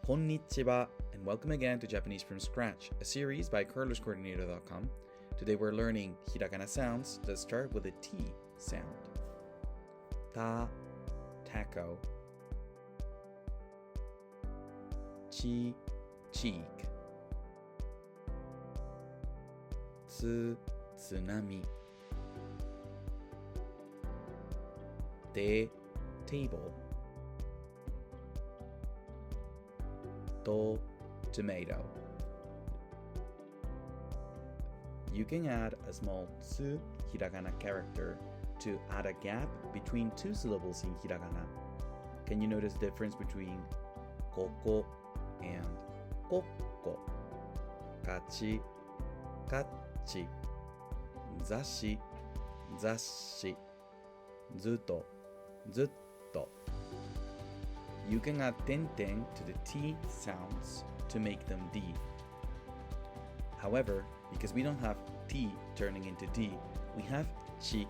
Konnichiwa, and welcome again to Japanese from Scratch, a series by curlerscoordinator.com. Today we're learning Hiragana sounds that start with a T sound. Ta, taco. Chi, cheek. Tsu, tsunami. Te, table. To, tomato. You can add a small tsu hiragana character to add a gap between two syllables in hiragana. Can you notice the difference between koko and kokko? Kachi, kachi. Zashi, zashi. Zuto, zutto. You can add tenten to the T sounds to make them D. However, because we don't have T turning into D, we have chi.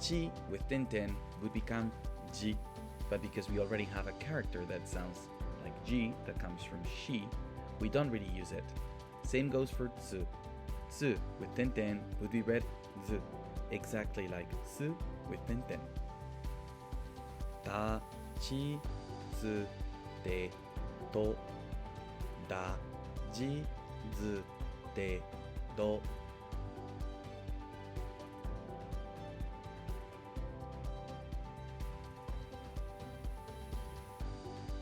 Chi with tenten would become ji, but because we already have a character that sounds like G that comes from she, we don't really use it. Same goes for tsu. Tsu with tenten would be read zu, exactly like tsu with tenten. TACHITSUTETO.